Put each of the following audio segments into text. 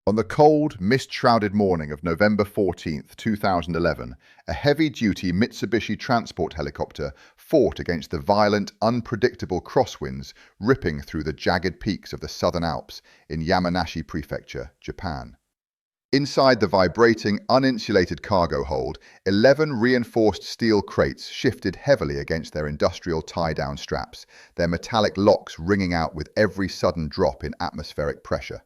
On the cold, mist-shrouded morning of November 14th, 2011, a heavy-duty Mitsubishi transport helicopter fought against the violent, unpredictable crosswinds ripping through the jagged peaks of the Southern Alps in Yamanashi Prefecture, Japan. Inside the vibrating, uninsulated cargo hold, 11 reinforced steel crates shifted heavily against their industrial tie-down straps, their metallic locks ringing out with every sudden drop in atmospheric pressure.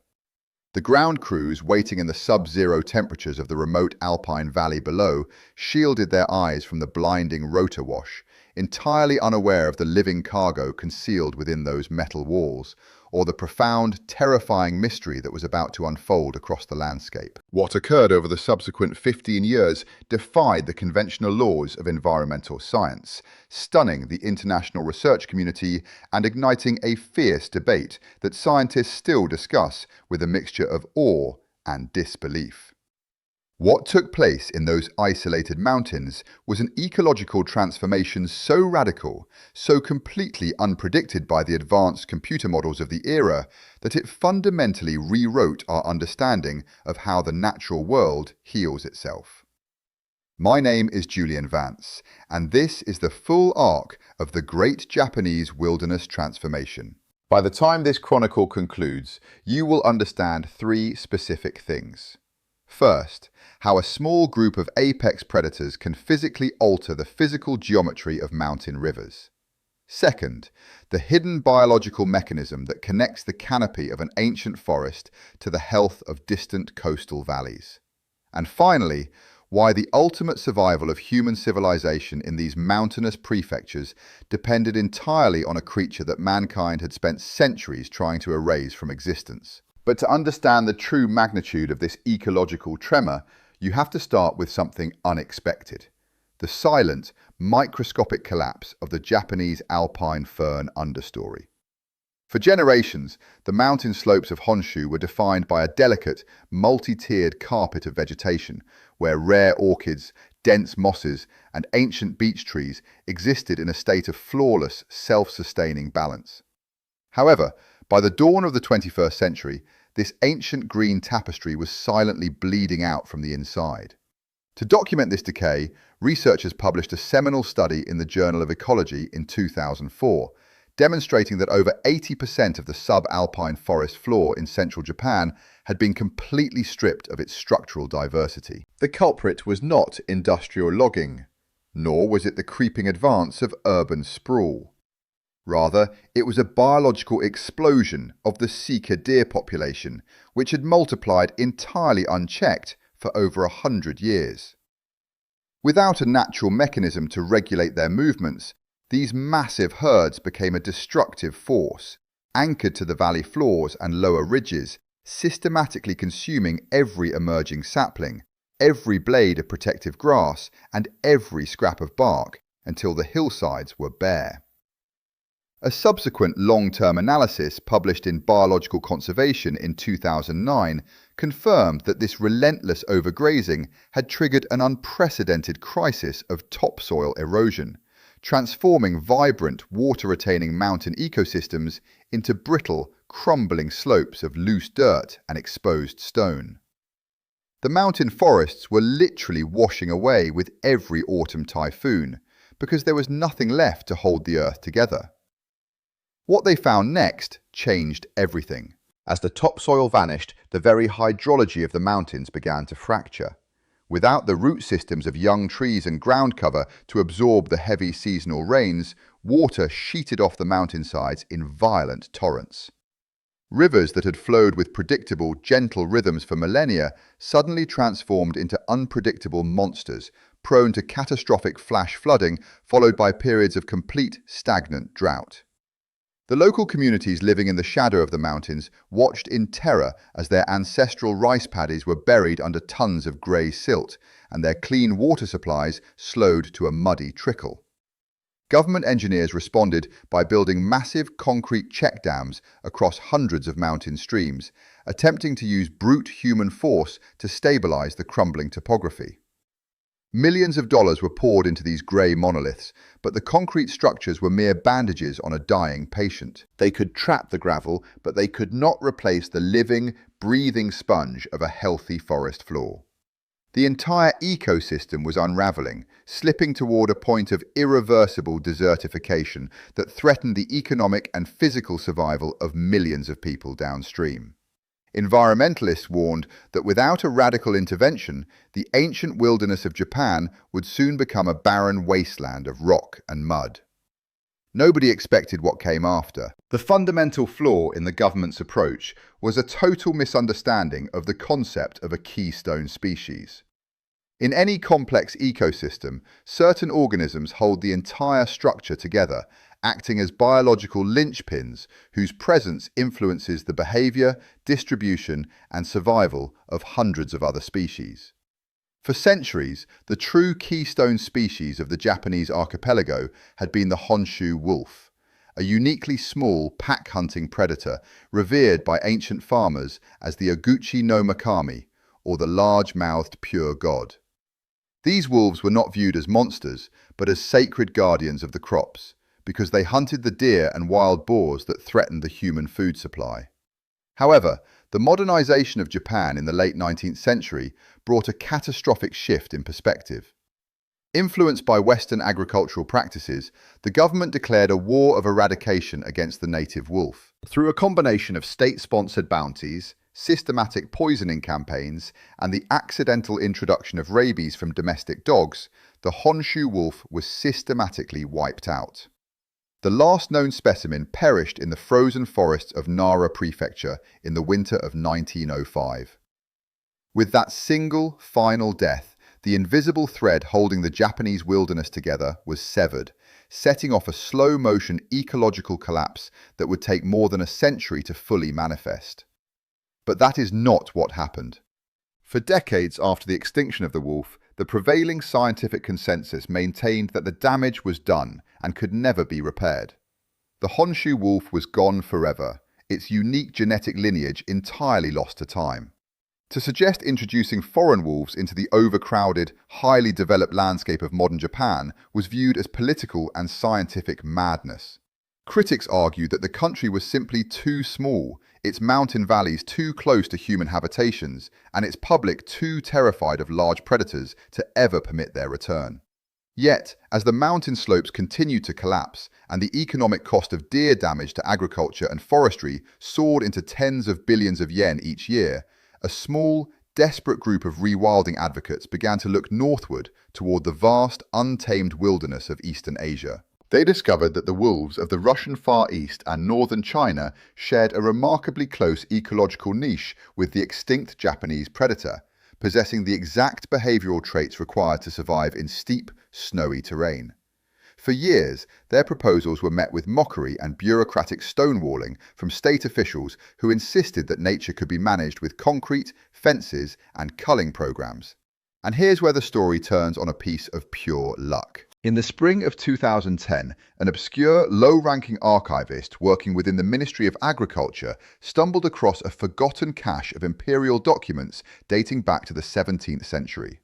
The ground crews, waiting in the sub-zero temperatures of the remote alpine valley below, shielded their eyes from the blinding rotor wash, entirely unaware of the living cargo concealed within those metal walls, or the profound, terrifying mystery that was about to unfold across the landscape. What occurred over the subsequent 15 years defied the conventional laws of environmental science, stunning the international research community and igniting a fierce debate that scientists still discuss with a mixture of awe and disbelief. What took place in those isolated mountains was an ecological transformation so radical, so completely unpredicted by the advanced computer models of the era, that it fundamentally rewrote our understanding of how the natural world heals itself. My name is Julian Vance, and this is the full arc of the Great Japanese Wilderness Transformation. By the time this chronicle concludes, you will understand three specific things. First, how a small group of apex predators can physically alter the physical geometry of mountain rivers. Second, the hidden biological mechanism that connects the canopy of an ancient forest to the health of distant coastal valleys. And finally, why the ultimate survival of human civilization in these mountainous prefectures depended entirely on a creature that mankind had spent centuries trying to erase from existence. But to understand the true magnitude of this ecological tremor, you have to start with something unexpected: the silent, microscopic collapse of the Japanese alpine fern understory. For generations, the mountain slopes of Honshu were defined by a delicate, multi-tiered carpet of vegetation, where rare orchids, dense mosses, and ancient beech trees existed in a state of flawless, self-sustaining balance. However, by the dawn of the 21st century, this ancient green tapestry was silently bleeding out from the inside. To document this decay, researchers published a seminal study in the Journal of Ecology in 2004, demonstrating that over 80% of the subalpine forest floor in central Japan had been completely stripped of its structural diversity. The culprit was not industrial logging, nor was it the creeping advance of urban sprawl. Rather, it was a biological explosion of the sika deer population, which had multiplied entirely unchecked for over 100 years. Without a natural mechanism to regulate their movements, these massive herds became a destructive force, anchored to the valley floors and lower ridges, systematically consuming every emerging sapling, every blade of protective grass, and every scrap of bark, until the hillsides were bare. A subsequent long-term analysis published in Biological Conservation in 2009 confirmed that this relentless overgrazing had triggered an unprecedented crisis of topsoil erosion, transforming vibrant, water-retaining mountain ecosystems into brittle, crumbling slopes of loose dirt and exposed stone. The mountain forests were literally washing away with every autumn typhoon, because there was nothing left to hold the earth together. What they found next changed everything. As the topsoil vanished, the very hydrology of the mountains began to fracture. Without the root systems of young trees and ground cover to absorb the heavy seasonal rains, water sheeted off the mountainsides in violent torrents. Rivers that had flowed with predictable, gentle rhythms for millennia suddenly transformed into unpredictable monsters, prone to catastrophic flash flooding followed by periods of complete, stagnant drought. The local communities living in the shadow of the mountains watched in terror as their ancestral rice paddies were buried under tons of grey silt, and their clean water supplies slowed to a muddy trickle. Government engineers responded by building massive concrete check dams across hundreds of mountain streams, attempting to use brute human force to stabilize the crumbling topography. Millions of dollars were poured into these grey monoliths, but the concrete structures were mere bandages on a dying patient. They could trap the gravel, but they could not replace the living, breathing sponge of a healthy forest floor. The entire ecosystem was unravelling, slipping toward a point of irreversible desertification that threatened the economic and physical survival of millions of people downstream. Environmentalists warned that without a radical intervention, the ancient wilderness of Japan would soon become a barren wasteland of rock and mud. Nobody expected what came after. The fundamental flaw in the government's approach was a total misunderstanding of the concept of a keystone species. In any complex ecosystem, certain organisms hold the entire structure together, acting as biological linchpins whose presence influences the behavior, distribution, and survival of hundreds of other species. For centuries, the true keystone species of the Japanese archipelago had been the Honshu wolf, a uniquely small pack-hunting predator revered by ancient farmers as the Oguchi no Makami, or the large-mouthed pure god. These wolves were not viewed as monsters, but as sacred guardians of the crops, because they hunted the deer and wild boars that threatened the human food supply. However, the modernization of Japan in the late 19th century brought a catastrophic shift in perspective. Influenced by Western agricultural practices, the government declared a war of eradication against the native wolf. Through a combination of state-sponsored bounties, systematic poisoning campaigns, and the accidental introduction of rabies from domestic dogs, the Honshu wolf was systematically wiped out. The last known specimen perished in the frozen forests of Nara Prefecture in the winter of 1905. With that single, final death, the invisible thread holding the Japanese wilderness together was severed, setting off a slow-motion ecological collapse that would take more than a century to fully manifest. But that is not what happened. For decades after the extinction of the wolf, the prevailing scientific consensus maintained that the damage was done and could never be repaired. The Honshu wolf was gone forever, its unique genetic lineage entirely lost to time. To suggest introducing foreign wolves into the overcrowded, highly developed landscape of modern Japan was viewed as political and scientific madness. Critics argued that the country was simply too small, its mountain valleys too close to human habitations, and its public too terrified of large predators to ever permit their return. Yet, as the mountain slopes continued to collapse and the economic cost of deer damage to agriculture and forestry soared into tens of billions of yen each year, a small, desperate group of rewilding advocates began to look northward toward the vast, untamed wilderness of Eastern Asia. They discovered that the wolves of the Russian Far East and northern China shared a remarkably close ecological niche with the extinct Japanese predator, possessing the exact behavioral traits required to survive in steep, snowy terrain. For years, their proposals were met with mockery and bureaucratic stonewalling from state officials who insisted that nature could be managed with concrete, fences, and culling programs. And here's where the story turns on a piece of pure luck. In the spring of 2010, an obscure, low-ranking archivist working within the Ministry of Agriculture stumbled across a forgotten cache of imperial documents dating back to the 17th century.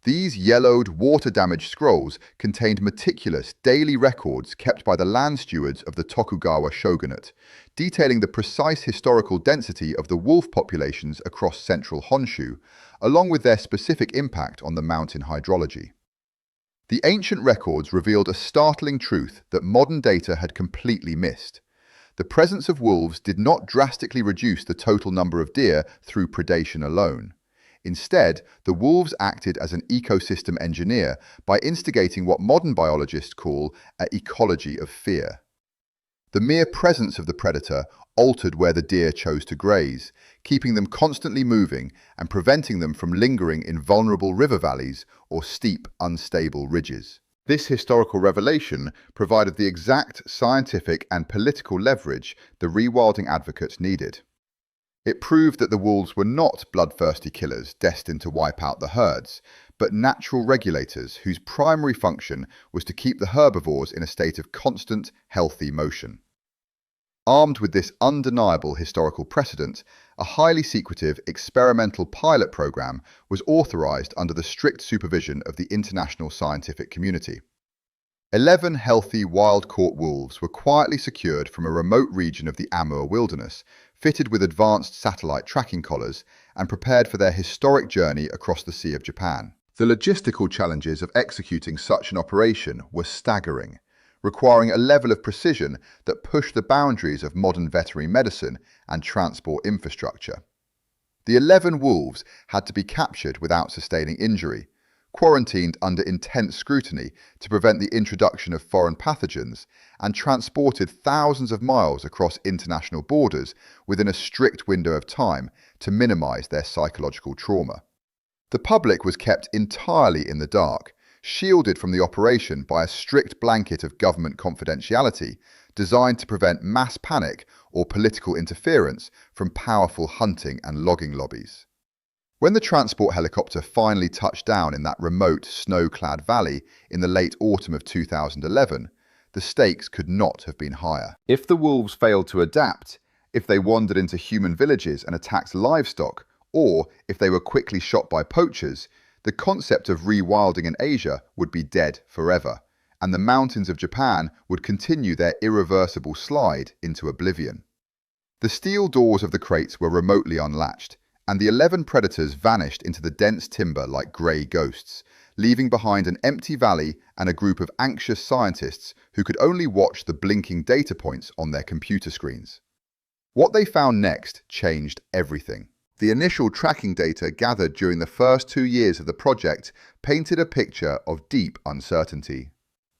These yellowed, water-damaged scrolls contained meticulous daily records kept by the land stewards of the Tokugawa shogunate, detailing the precise historical density of the wolf populations across central Honshu, along with their specific impact on the mountain hydrology. The ancient records revealed a startling truth that modern data had completely missed. The presence of wolves did not drastically reduce the total number of deer through predation alone. Instead, the wolves acted as an ecosystem engineer by instigating what modern biologists call an ecology of fear. The mere presence of the predator altered where the deer chose to graze, keeping them constantly moving and preventing them from lingering in vulnerable river valleys or steep, unstable ridges. This historical revelation provided the exact scientific and political leverage the rewilding advocates needed. It proved that the wolves were not bloodthirsty killers destined to wipe out the herds, but natural regulators whose primary function was to keep the herbivores in a state of constant, healthy motion. Armed with this undeniable historical precedent, a highly secretive experimental pilot program was authorized under the strict supervision of the international scientific community. 11 healthy wild-caught wolves were quietly secured from a remote region of the Amur wilderness, fitted with advanced satellite tracking collars, and prepared for their historic journey across the Sea of Japan. The logistical challenges of executing such an operation were staggering, requiring a level of precision that pushed the boundaries of modern veterinary medicine and transport infrastructure. The 11 wolves had to be captured without sustaining injury, quarantined under intense scrutiny to prevent the introduction of foreign pathogens, and transported thousands of miles across international borders within a strict window of time to minimize their psychological trauma. The public was kept entirely in the dark, shielded from the operation by a strict blanket of government confidentiality designed to prevent mass panic or political interference from powerful hunting and logging lobbies. When the transport helicopter finally touched down in that remote, snow-clad valley in the late autumn of 2011, the stakes could not have been higher. If the wolves failed to adapt, if they wandered into human villages and attacked livestock, or if they were quickly shot by poachers, the concept of rewilding in Asia would be dead forever, and the mountains of Japan would continue their irreversible slide into oblivion. The steel doors of the crates were remotely unlatched, and the 11 predators vanished into the dense timber like grey ghosts, leaving behind an empty valley and a group of anxious scientists who could only watch the blinking data points on their computer screens. What they found next changed everything. The initial tracking data gathered during the first 2 years of the project painted a picture of deep uncertainty.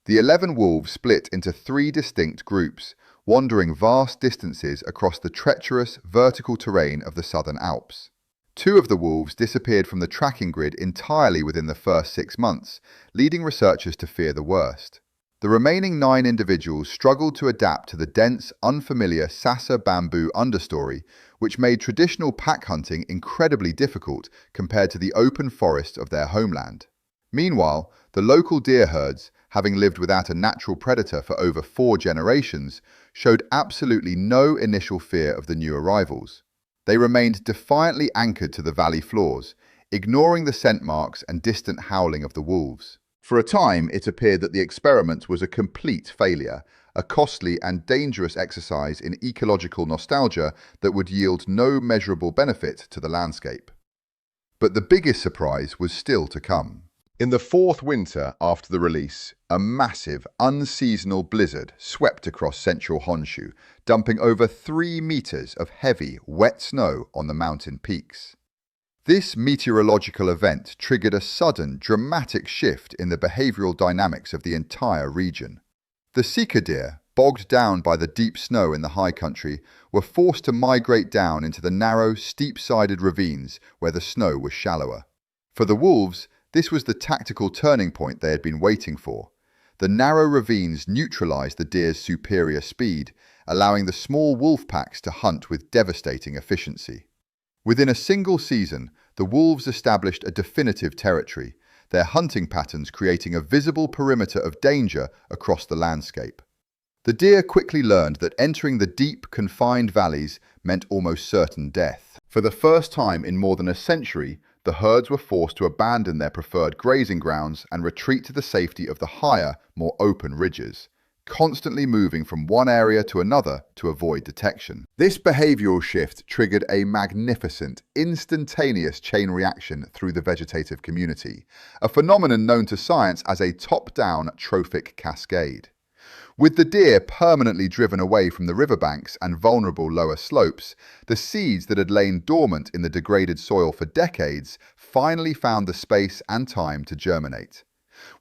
The 11 wolves split into 3 distinct groups, wandering vast distances across the treacherous vertical terrain of the Southern Alps. 2 of the wolves disappeared from the tracking grid entirely within the first 6 months, leading researchers to fear the worst. The remaining 9 individuals struggled to adapt to the dense, unfamiliar Sasa bamboo understory, which made traditional pack hunting incredibly difficult compared to the open forests of their homeland. Meanwhile, the local deer herds, having lived without a natural predator for over 4 generations, showed absolutely no initial fear of the new arrivals. They remained defiantly anchored to the valley floors, ignoring the scent marks and distant howling of the wolves. For a time, it appeared that the experiment was a complete failure, a costly and dangerous exercise in ecological nostalgia that would yield no measurable benefit to the landscape. But the biggest surprise was still to come. In the 4th winter after the release, a massive, unseasonal blizzard swept across central Honshu, dumping over 3 meters of heavy, wet snow on the mountain peaks. This meteorological event triggered a sudden, dramatic shift in the behavioral dynamics of the entire region. The sika deer, bogged down by the deep snow in the high country, were forced to migrate down into the narrow, steep-sided ravines where the snow was shallower. For the wolves, this was the tactical turning point they had been waiting for. The narrow ravines neutralized the deer's superior speed, allowing the small wolf packs to hunt with devastating efficiency. Within a single season, the wolves established a definitive territory, their hunting patterns creating a visible perimeter of danger across the landscape. The deer quickly learned that entering the deep, confined valleys meant almost certain death. For the first time in more than a century, the herds were forced to abandon their preferred grazing grounds and retreat to the safety of the higher, more open ridges, constantly moving from one area to another to avoid detection. This behavioral shift triggered a magnificent, instantaneous chain reaction through the vegetative community, a phenomenon known to science as a top-down trophic cascade. With the deer permanently driven away from the riverbanks and vulnerable lower slopes, the seeds that had lain dormant in the degraded soil for decades finally found the space and time to germinate.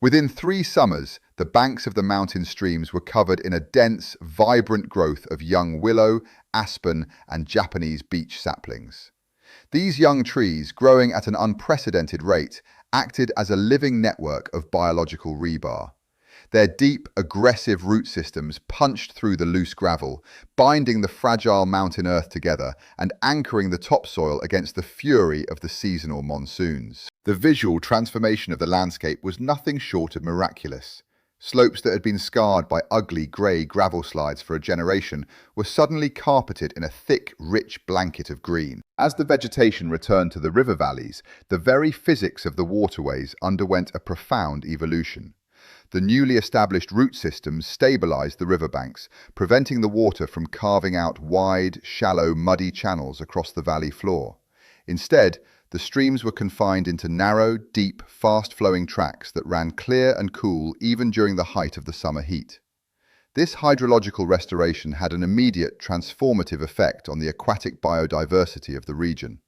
Within 3 summers, the banks of the mountain streams were covered in a dense, vibrant growth of young willow, aspen, and Japanese beech saplings. These young trees, growing at an unprecedented rate, acted as a living network of biological rebar. Their deep, aggressive root systems punched through the loose gravel, binding the fragile mountain earth together and anchoring the topsoil against the fury of the seasonal monsoons. The visual transformation of the landscape was nothing short of miraculous. Slopes that had been scarred by ugly grey gravel slides for a generation were suddenly carpeted in a thick, rich blanket of green. As the vegetation returned to the river valleys, the very physics of the waterways underwent a profound evolution. The newly established root systems stabilized the riverbanks, preventing the water from carving out wide, shallow, muddy channels across the valley floor. Instead, the streams were confined into narrow, deep, fast-flowing tracks that ran clear and cool even during the height of the summer heat. This hydrological restoration had an immediate transformative effect on the aquatic biodiversity of the region.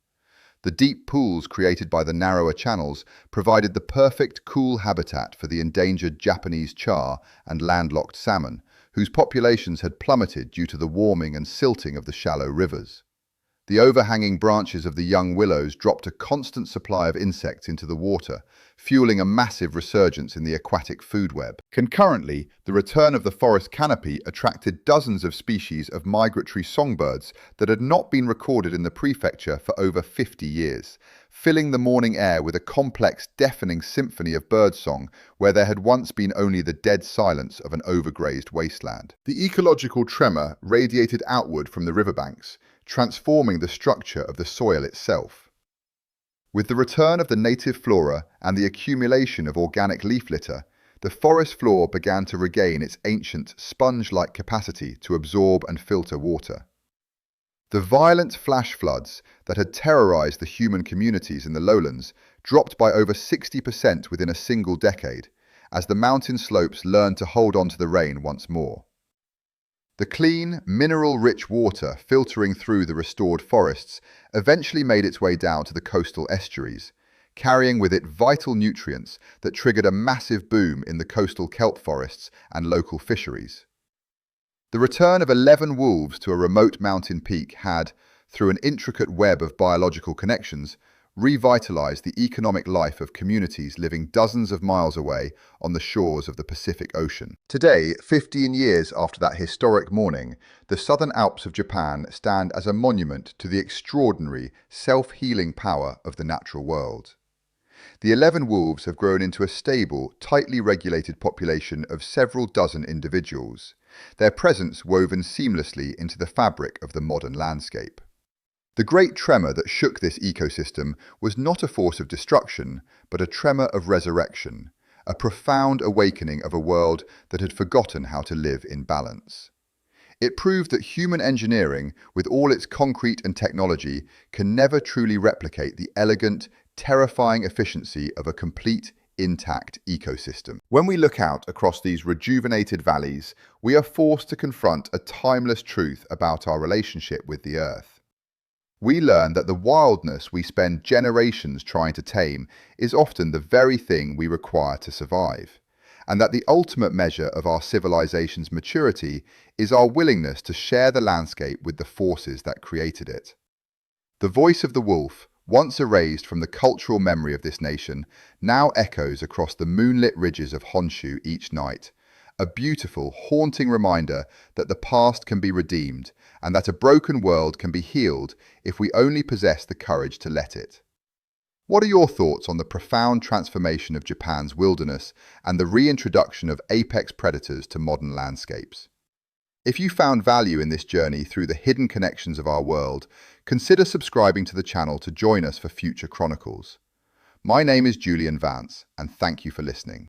The deep pools created by the narrower channels provided the perfect cool habitat for the endangered Japanese char and landlocked salmon, whose populations had plummeted due to the warming and silting of the shallow rivers. The overhanging branches of the young willows dropped a constant supply of insects into the water, fueling a massive resurgence in the aquatic food web. Concurrently, the return of the forest canopy attracted dozens of species of migratory songbirds that had not been recorded in the prefecture for over 50 years, filling the morning air with a complex, deafening symphony of birdsong where there had once been only the dead silence of an overgrazed wasteland. The ecological tremor radiated outward from the riverbanks, transforming the structure of the soil itself. With the return of the native flora and the accumulation of organic leaf litter, the forest floor began to regain its ancient sponge-like capacity to absorb and filter water. The violent flash floods that had terrorized the human communities in the lowlands dropped by over 60% within a single decade, as the mountain slopes learned to hold on to the rain once more. The clean, mineral-rich water filtering through the restored forests eventually made its way down to the coastal estuaries, carrying with it vital nutrients that triggered a massive boom in the coastal kelp forests and local fisheries. The return of 11 wolves to a remote mountain peak had, through an intricate web of biological connections, revitalized the economic life of communities living dozens of miles away on the shores of the Pacific Ocean. Today, 15 years after that historic morning, the Southern Alps of Japan stand as a monument to the extraordinary, self-healing power of the natural world. The 11 wolves have grown into a stable, tightly regulated population of several dozen individuals, their presence woven seamlessly into the fabric of the modern landscape. The great tremor that shook this ecosystem was not a force of destruction, but a tremor of resurrection, a profound awakening of a world that had forgotten how to live in balance. It proved that human engineering, with all its concrete and technology, can never truly replicate the elegant, terrifying efficiency of a complete, intact ecosystem. When we look out across these rejuvenated valleys, we are forced to confront a timeless truth about our relationship with the earth. We learn that the wildness we spend generations trying to tame is often the very thing we require to survive, and that the ultimate measure of our civilization's maturity is our willingness to share the landscape with the forces that created it. The voice of the wolf, once erased from the cultural memory of this nation, now echoes across the moonlit ridges of Honshu each night, a beautiful, haunting reminder that the past can be redeemed and that a broken world can be healed if we only possess the courage to let it. What are your thoughts on the profound transformation of Japan's wilderness and the reintroduction of apex predators to modern landscapes? If you found value in this journey through the hidden connections of our world, consider subscribing to the channel to join us for future chronicles. My name is Julian Vance, and thank you for listening.